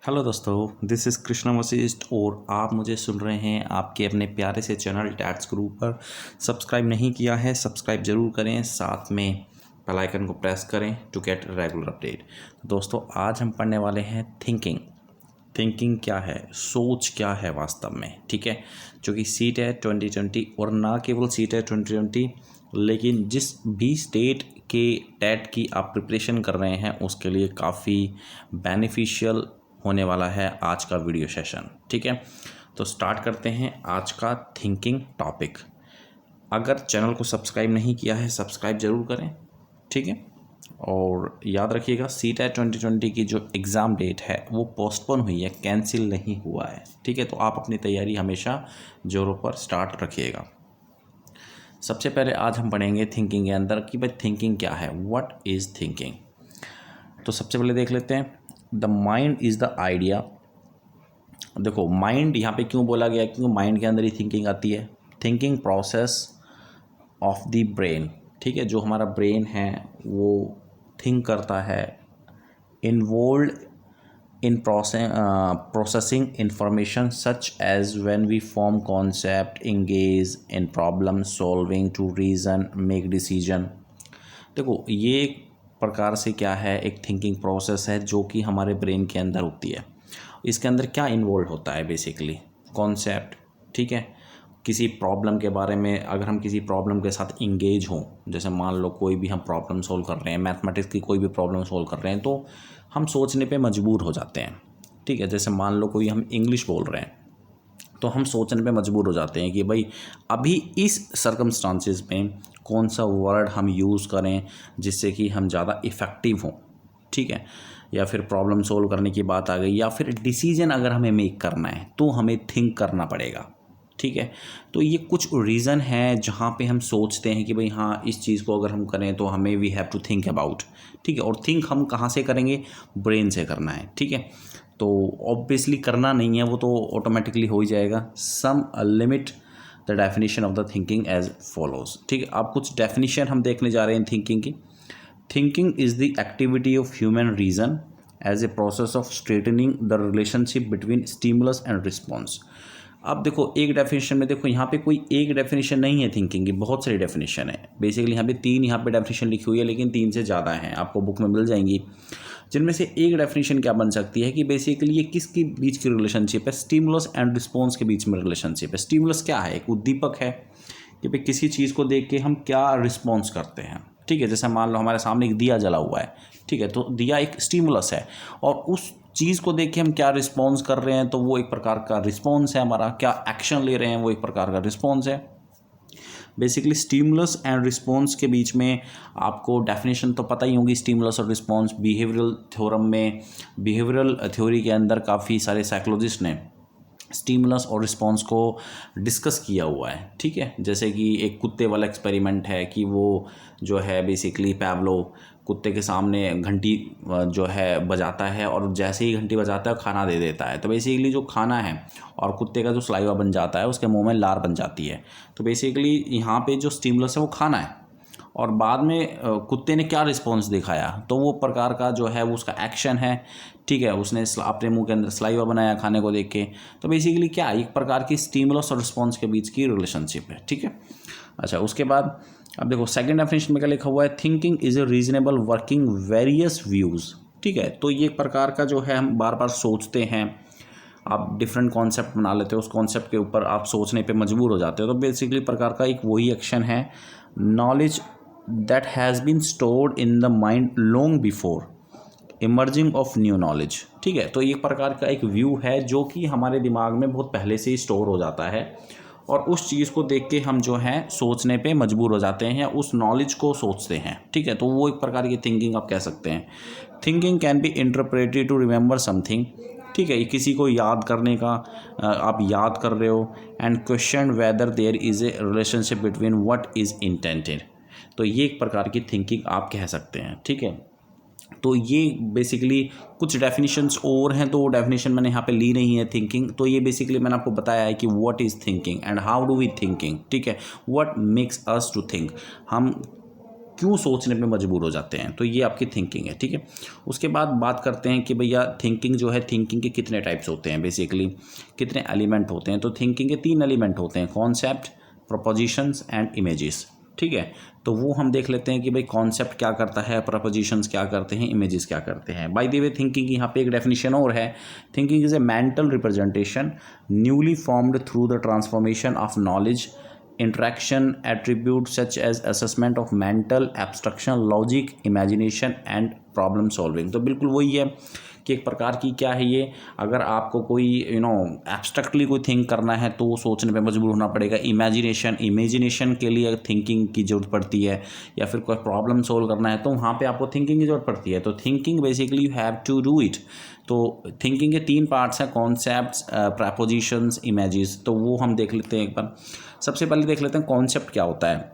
Hello दोस्तों, this is Krishna Vashishtha और आप मुझे सुन रहे हैं आपके अपने प्यारे से चैनल टैट्स गुरु पर। सब्सक्राइब नहीं किया है, सब्सक्राइब ज़रूर करें, साथ में बेल आइकन को प्रेस करें टू गेट रेगुलर अपडेट। दोस्तों, आज हम पढ़ने वाले हैं थिंकिंग। थिंकिंग क्या है, सोच क्या है वास्तव में, ठीक है। जो कि सीट है 2020 और ना केवल सीट है 2020, लेकिन जिस भी स्टेट के टेट की आप प्रिपरेशन कर रहे हैं उसके लिए काफ़ी बेनिफिशियल होने वाला है आज का वीडियो सेशन, ठीक है। तो स्टार्ट करते हैं आज का थिंकिंग टॉपिक। अगर चैनल को सब्सक्राइब नहीं किया है, सब्सक्राइब ज़रूर करें, ठीक है। और याद रखिएगा, सीटेट 2020 की जो एग्ज़ाम डेट है वो पोस्टपोन हुई है, कैंसिल नहीं हुआ है, ठीक है। तो आप अपनी तैयारी हमेशा जोरों पर स्टार्ट रखिएगा। सबसे पहले आज हम पढ़ेंगे थिंकिंग के अंदर कि भाई थिंकिंग क्या है, व्हाट इज़ थिंकिंग। तो सबसे पहले देख लेते हैं, the mind is the idea. देखो, माइंड यहाँ पे क्यों बोला गया, क्योंकि माइंड के अंदर ही थिंकिंग आती है। Thinking process of the brain, ठीक है। जो हमारा ब्रेन है वो थिंक करता है, involve in processing information such as when we form concept, engage in problem solving to reason make decision. देखो, ये एक प्रकार से क्या है, एक थिंकिंग प्रोसेस है जो कि हमारे ब्रेन के अंदर होती है। इसके अंदर क्या इन्वॉल्व होता है, बेसिकली कॉन्सेप्ट, ठीक है। किसी प्रॉब्लम के बारे में, अगर हम किसी प्रॉब्लम के साथ इंगेज हों, जैसे मान लो कोई भी हम प्रॉब्लम सोल्व कर रहे हैं, मैथमेटिक्स की कोई भी प्रॉब्लम सोल्व कर रहे हैं, तो हम सोचने पे मजबूर हो जाते हैं, ठीक है। जैसे मान लो कोई हम इंग्लिश बोल रहे हैं तो हम सोचने पे मजबूर हो जाते हैं कि भाई अभी इस सर्कमस्टांसिस में कौन सा वर्ड हम यूज़ करें जिससे कि हम ज़्यादा इफ़ेक्टिव हों, ठीक है। या फिर प्रॉब्लम सोल्व करने की बात आ गई, या फिर डिसीजन अगर हमें मेक करना है तो हमें थिंक करना पड़ेगा, ठीक है। तो ये कुछ रीज़न है जहाँ पे हम सोचते हैं कि भाई हाँ, इस चीज़ को अगर हम करें तो हमें we have to think about, ठीक है। और थिंक हम कहाँ से करेंगे, ब्रेन से करना है, ठीक है। तो ऑब्वियसली करना नहीं है, वो तो ऑटोमेटिकली हो ही जाएगा। Some limit the definition of the thinking as follows, ठीक है। अब कुछ डेफिनेशन हम देखने जा रहे हैं थिंकिंग की। Thinking is the activity of human reason as a process of straightening the relationship between stimulus and response. अब देखो, एक डेफिनेशन में देखो, यहाँ पे कोई एक डेफिनेशन नहीं है थिंकिंग की, बहुत सारी डेफिनेशन है। बेसिकली यहाँ पे तीन यहाँ पे डेफिनेशन लिखी हुई है, लेकिन तीन से ज़्यादा हैं, आपको बुक में मिल जाएंगी। जिनमें से एक डेफिनेशन क्या बन सकती है कि बेसिकली ये किसके बीच की रिलेशनशिप है, स्टिमुलस एंड रिस्पॉन्स के बीच में रिलेशनशिप है। स्टिमुलस क्या है, एक उद्दीपक है कि भाई किसी चीज़ को देख के हम क्या रिस्पॉन्स करते हैं, ठीक है। जैसे मान लो हमारे सामने एक दिया जला हुआ है, ठीक है, तो दिया एक स्टिमुलस है, और उस चीज़ को देख के हम क्या रिस्पॉन्स कर रहे हैं, तो वो एक प्रकार का रिस्पॉन्स है हमारा। क्या एक्शन ले रहे हैं, वो एक प्रकार का रिस्पॉन्स है। बेसिकली स्टिमुलस एंड रिस्पॉन्स के बीच में आपको डेफिनेशन तो पता ही होगी, स्टिमुलस और रिस्पॉन्स। बिहेवियरल थ्योरम में, बिहेवियरल थ्योरी के अंदर काफ़ी सारे साइकोलॉजिस्ट ने स्टिमुलस और रिस्पॉन्स को डिस्कस किया हुआ है, ठीक है। जैसे कि एक कुत्ते वाला एक्सपेरिमेंट है कि वो जो है बेसिकली पैवलो कुत्ते के सामने घंटी जो है बजाता है, और जैसे ही घंटी बजाता है खाना दे देता है। तो बेसिकली जो खाना है और कुत्ते का जो सलाइवा बन जाता है, उसके मुंह में लार बन जाती है। तो बेसिकली यहाँ पे जो स्टिमुलस है वो खाना है, और बाद में कुत्ते ने क्या रिस्पॉन्स दिखाया, तो वो प्रकार का जो है वो उसका एक्शन है, ठीक है। उसने अपने मुंह के अंदर सलाइवा बनाया खाने को देख के। तो बेसिकली क्या, एक प्रकार की स्टिमुलस और रिस्पॉन्स के बीच की रिलेशनशिप है, ठीक है। अच्छा, उसके बाद अब देखो सेकंड डेफिनेशन में क्या लिखा हुआ है, thinking is a reasonable working various views, ठीक है। तो ये एक प्रकार का जो है हम बार बार सोचते हैं, आप डिफरेंट कॉन्सेप्ट बना लेते हो, उस कॉन्सेप्ट के ऊपर आप सोचने पे मजबूर हो जाते हो। तो बेसिकली प्रकार का एक वही एक्शन है, knowledge that has been stored in the mind long before emerging of new knowledge, ठीक है। तो एक प्रकार का एक व्यू है जो कि हमारे दिमाग में बहुत पहले से ही स्टोर हो जाता है, और उस चीज़ को देख के हम जो है सोचने पे मजबूर हो जाते हैं, या उस नॉलेज को सोचते हैं, ठीक है। तो वो एक प्रकार की थिंकिंग आप कह सकते हैं। Thinking can be interpreted to remember something, ठीक है। किसी को याद करने का, आप याद कर रहे हो, and question whether there is a relationship between what is intended. तो ये एक प्रकार की थिंकिंग आप कह सकते हैं, ठीक है। तो ये बेसिकली कुछ डेफिनेशंस और हैं, तो वो डेफिनेशन मैंने यहाँ पे ली नहीं है थिंकिंग। तो ये बेसिकली मैंने आपको बताया है कि what is thinking and how do we thinking, ठीक है। What makes us to think, हम क्यों सोचने पे मजबूर हो जाते हैं। तो ये आपकी थिंकिंग है, ठीक है। उसके बाद बात करते हैं कि भैया थिंकिंग जो है, थिंकिंग के कितने टाइप्स होते हैं, बेसिकली कितने एलिमेंट होते हैं। तो थिंकिंग के 3 एलिमेंट होते हैं, कॉन्सेप्ट, प्रपोजिशंस एंड इमेजेस, ठीक है। तो वो हम देख लेते हैं कि भाई कॉन्सेप्ट क्या करता है, प्रपोजिशंस क्या करते हैं, इमेजेस क्या करते हैं। बाय द वे थिंकिंग की यहाँ पे एक डेफिनेशन और है, thinking is a mental representation newly formed through the transformation of knowledge, interaction, attributes such as assessment of mental abstraction, logic, imagination and problem solving। तो बिल्कुल वही है कि एक प्रकार की क्या है ये, अगर आपको कोई एब्स्ट्रैक्टली कोई थिंक करना है तो सोचने पे मजबूर होना पड़ेगा। इमेजिनेशन के लिए थिंकिंग की ज़रूरत पड़ती है, या फिर कोई प्रॉब्लम सोल्व करना है तो वहाँ पे आपको थिंकिंग की ज़रूरत पड़ती है। तो thinking basically you have to do it. तो थिंकिंग के 3 पार्ट्स हैं, कॉन्सेप्ट्स, प्रपोजिशंस, इमेजेस। तो वो हम देख लेते हैं एक बार। सबसे पहले देख लेते हैं कॉन्सेप्ट क्या होता है।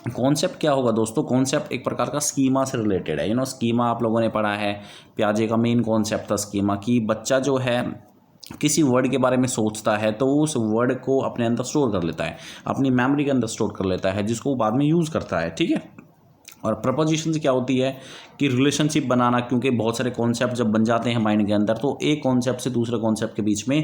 कॉन्सेप्ट क्या होगा दोस्तों, कॉन्सेप्ट एक प्रकार का स्कीमा से रिलेटेड है। स्कीमा आप लोगों ने पढ़ा है, पियाजे का मेन कॉन्सेप्ट था स्कीमा, कि बच्चा जो है किसी वर्ड के बारे में सोचता है तो उस वर्ड को अपने अंदर स्टोर कर लेता है, अपनी मेमोरी के अंदर स्टोर कर लेता है, जिसको वो बाद में यूज़ करता है, ठीक है। और प्रपोजिशंस क्या होती है कि रिलेशनशिप बनाना, क्योंकि बहुत सारे कॉन्सेप्ट जब बन जाते हैं माइंड के अंदर तो एक कॉन्सेप्ट से दूसरे कॉन्सेप्ट के बीच में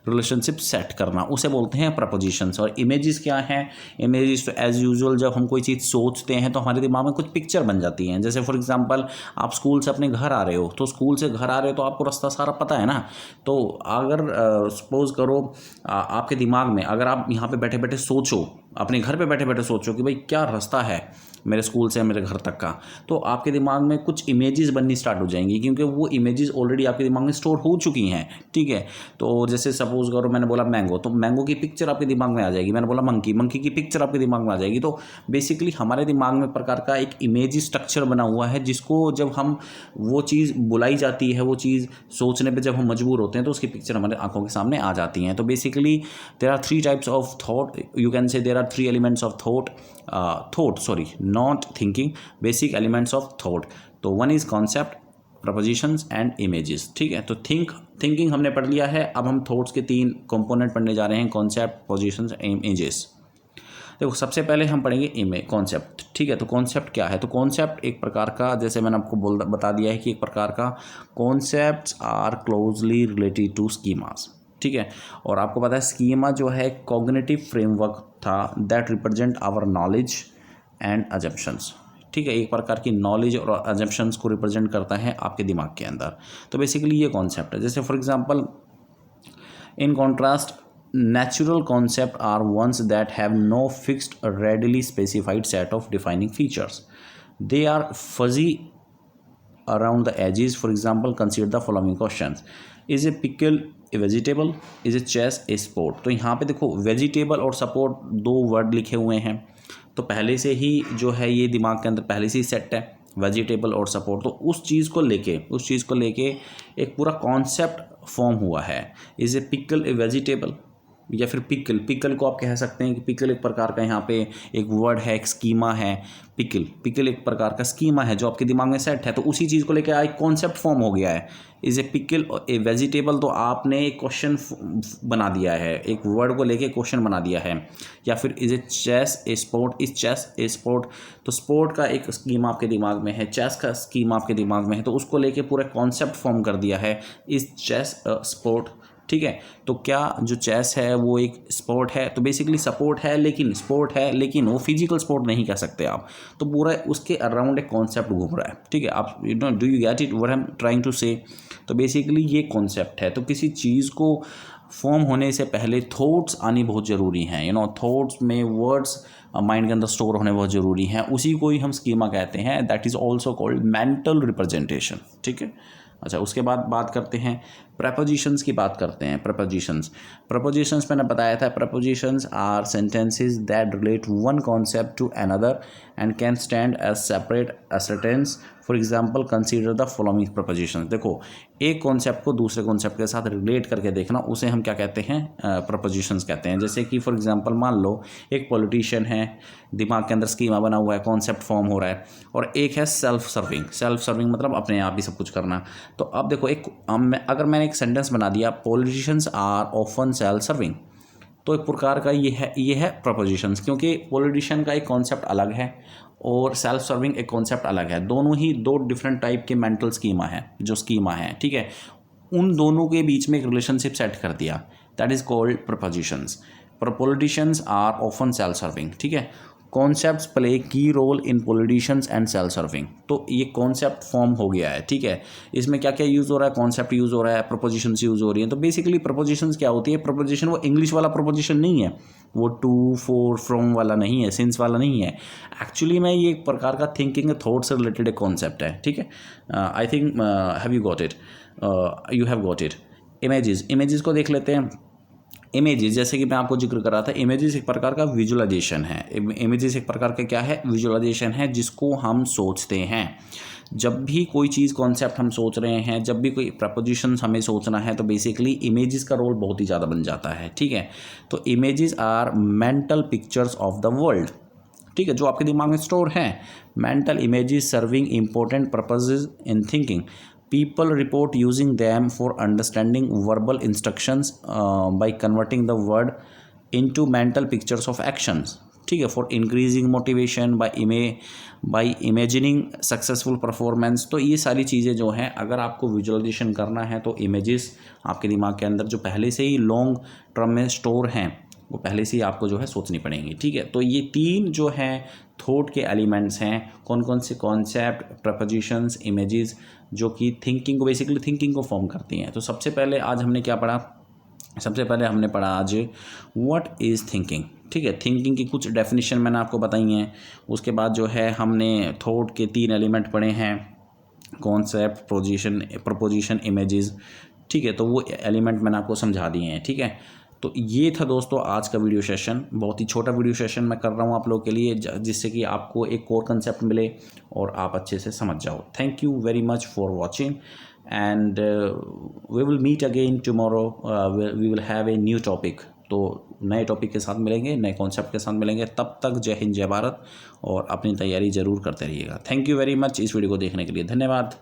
रिलेशनशिप सेट करना, उसे बोलते हैं प्रपोजिशंस। और इमेजेस क्या हैं, इमेजेस तो एज यूजुअल जब हम कोई चीज़ सोचते हैं तो हमारे दिमाग में कुछ पिक्चर बन जाती हैं। जैसे फॉर एग्जांपल आप स्कूल से अपने घर आ रहे हो, तो स्कूल से घर आ रहे हो तो आपको रास्ता सारा पता है ना। तो अगर सपोज करो आपके दिमाग में, अगर आप यहाँ पे बैठे बैठे सोचो, अपने घर पे बैठे बैठे सोचो कि भाई क्या रास्ता है मेरे स्कूल से मेरे घर तक का, तो आपके दिमाग में कुछ इमेजेस बननी स्टार्ट हो जाएंगी, क्योंकि वो इमेजेस ऑलरेडी आपके दिमाग में स्टोर हो चुकी हैं, ठीक है। तो जैसे सपोज करो मैंने बोला मैंगो, तो मैंगो की पिक्चर आपके दिमाग में आ जाएगी। मैंने बोला मंकी, मंकी की पिक्चर आपके दिमाग में आ जाएगी। तो बेसिकली हमारे दिमाग में प्रकार का एक इमेज स्ट्रक्चर बना हुआ है, जिसको जब हम वो चीज़ बुलाई जाती है, वो चीज़ सोचने पर जब हम मजबूर होते हैं तो उसकी पिक्चर हमारे आंखों के सामने आ जाती हैं। तो basically there are 3 types of thought, you can say there are 3 elements of not thinking, basic elements of thought. तो 1 is concept, propositions and images, ठीक है। तो थिंकिंग हमने पढ़ लिया है। अब हम थॉट्स के 3 कंपोनेंट पढ़ने जा रहे हैं, कॉन्सेप्ट, पोजिशंस, इमेजेस। देखो सबसे पहले हम पढ़ेंगे कॉन्सेप्ट, ठीक है। तो कॉन्सेप्ट क्या है, तो कॉन्सेप्ट एक प्रकार का, जैसे मैंने आपको बता दिया है कि एक प्रकार का concepts are closely related to schemas, ठीक है। और आपको पता है स्कीमा जो है कॉग्निटिव फ्रेमवर्क था that represent our knowledge and assumptions, ठीक है। एक प्रकार की नॉलेज और अजम्पशंस को रिप्रेजेंट करता है आपके दिमाग के अंदर। तो बेसिकली ये कॉन्सेप्ट है। जैसे for example in contrast natural concept are ones that have no fixed readily specified set of defining features, they are fuzzy around the edges. For example, consider the following questions: is a pickle a vegetable? is a chess a sport? तो यहाँ पे देखो vegetable और support 2 word लिखे हुए हैं, तो पहले से ही जो है ये दिमाग के अंदर पहले से ही सेट है वेजिटेबल और सपोर्ट। तो उस चीज़ को लेके एक पूरा कॉन्सेप्ट फॉर्म हुआ है। Is a pickle A vegetable, या फिर पिकल को आप कह सकते हैं कि पिकल एक प्रकार का, यहाँ पे एक वर्ड है, एक स्कीमा है। पिकल एक प्रकार का स्कीमा है जो आपके दिमाग में सेट है। तो उसी चीज़ को लेकर एक कॉन्सेप्ट फॉर्म हो गया है, is a pickle A vegetable. तो आपने एक क्वेश्चन बना दिया है, एक वर्ड को लेके क्वेश्चन बना दिया है। या फिर is a chess a sport, is chess a sport. तो स्पोर्ट का एक स्कीमा आपके दिमाग में है, चेस का स्कीमा आपके दिमाग में है, तो उसको लेके पूरा कॉन्सेप्ट फॉर्म कर दिया है, इज चेस स्पोर्ट, ठीक है। तो क्या जो चेस है वो एक स्पोर्ट है, तो बेसिकली स्पोर्ट है लेकिन वो फिजिकल स्पोर्ट नहीं कह सकते आप। तो पूरा उसके अराउंड एक कॉन्सेप्ट घूम रहा है, ठीक है। आप do you get it what I am trying to say. तो बेसिकली ये कॉन्सेप्ट है। तो किसी चीज़ को फॉर्म होने से पहले थॉट्स आनी बहुत ज़रूरी हैं, थॉट्स में वर्ड्स माइंड के अंदर स्टोर होने बहुत ज़रूरी हैं। उसी को ही हम स्कीमा कहते हैं, that is also called mental representation, ठीक है। अच्छा, उसके बाद बात करते हैं प्रपोजिशंस की, बात करते हैं प्रपोजिशंस मैंने बताया था, propositions are sentences that relate one concept to another and can stand as separate sentence. For example consider the following propositions. देखो एक कॉन्सेप्ट को दूसरे कॉन्सेप्ट के साथ रिलेट करके देखना, उसे हम क्या कहते हैं, प्रपोजिशंस कहते हैं। जैसे कि फॉर एग्जांपल मान लो एक पॉलिटिशियन है, दिमाग के अंदर स्कीमा बना हुआ है, कॉन्सेप्ट फॉर्म हो रहा है, और एक है सेल्फ सर्विंग मतलब अपने आप ही सब कुछ करना। तो अब देखो अगर मैंने एक सेंटेंस बना दिया, politicians are often self serving, तो एक प्रकार का ये है प्रपोजिशंस, क्योंकि पॉलिटिशियन का एक कॉन्सेप्ट अलग है और सेल्फ सर्विंग एक कॉन्सेप्ट अलग है। दोनों ही दो डिफरेंट टाइप के मेंटल स्कीमा है, ठीक है। उन दोनों के बीच में एक रिलेशनशिप सेट कर दिया, that is called propositions. Politicians are often self serving, ठीक है। Concepts play key role in politicians and self serving. तो ये कॉन्सेप्ट फॉर्म हो गया है, ठीक है। इसमें क्या क्या यूज़ हो रहा है, कॉन्सेप्ट यूज़ हो रहा है, प्रपोजिशंस यूज़ हो रही हैं। तो बेसिकली प्रपोजिशंस क्या होती है, प्रपोजिशन वो इंग्लिश वाला प्रपोजिशन नहीं है, वो टू, फॉर, फ्रॉम वाला नहीं है, सिंस वाला नहीं है। एक्चुअली में ये एक प्रकार का थिंकिंग थॉट से रिलेटेड एक कॉन्सेप्ट है, ठीक है। I think have you got it, you have got it. Images को देख लेते हैं। इमेजेस, जैसे कि मैं आपको जिक्र कर रहा था, इमेजेस एक प्रकार का विजुअलाइजेशन है। इमेजेस एक प्रकार का क्या है, विजुअलाइजेशन है, जिसको हम सोचते हैं। जब भी कोई चीज़ कॉन्सेप्ट हम सोच रहे हैं, जब भी कोई प्रपोजिशंस हमें सोचना है, तो बेसिकली इमेजेस का रोल बहुत ही ज़्यादा बन जाता है, ठीक है। तो images are mental pictures of the world, ठीक है, जो आपके दिमाग में स्टोर हैं। Mental images serving important purposes in thinking. People report using them for understanding verbal instructions by converting the word into mental pictures of actions, ठीक है। For increasing motivation by imagining successful performance। तो ये सारी चीज़ें जो हैं, अगर आपको विजुअलाइजेशन करना है तो इमेजेस आपके दिमाग के अंदर जो पहले से ही लॉन्ग टर्म में स्टोर हैं, वो पहले से ही आपको जो है सोचनी पड़ेंगी, ठीक है। तो ये तीन जो हैं थॉट के एलिमेंट्स हैं, कौन कौन से, कॉन्सेप्ट, प्रपोजिशंस, इमेजेस, जो कि थिंकिंग को, बेसिकली थिंकिंग को फॉर्म करती हैं। तो सबसे पहले आज हमने क्या पढ़ा, सबसे पहले हमने पढ़ा आज व्हाट इज़ थिंकिंग, ठीक है। थिंकिंग की कुछ डेफिनेशन मैंने आपको बताई हैं। उसके बाद जो है हमने थॉट के 3 एलिमेंट पढ़े हैं, कॉन्सेप्ट, प्रपोजिशन, इमेजेस, ठीक है। तो वो एलिमेंट मैंने आपको समझा दिए हैं, ठीक है। तो ये था दोस्तों आज का वीडियो सेशन। बहुत ही छोटा वीडियो सेशन मैं कर रहा हूँ आप लोगों के लिए, जिससे कि आपको एक कोर कंसेप्ट मिले और आप अच्छे से समझ जाओ। Thank you very much for watching and we will meet again tomorrow. We will have a new topic. तो नए टॉपिक के साथ मिलेंगे, नए कॉन्सेप्ट के साथ मिलेंगे। तब तक जय हिंद, जय भारत, और अपनी तैयारी ज़रूर करते रहिएगा। थैंक यू वेरी मच इस वीडियो को देखने के लिए, धन्यवाद।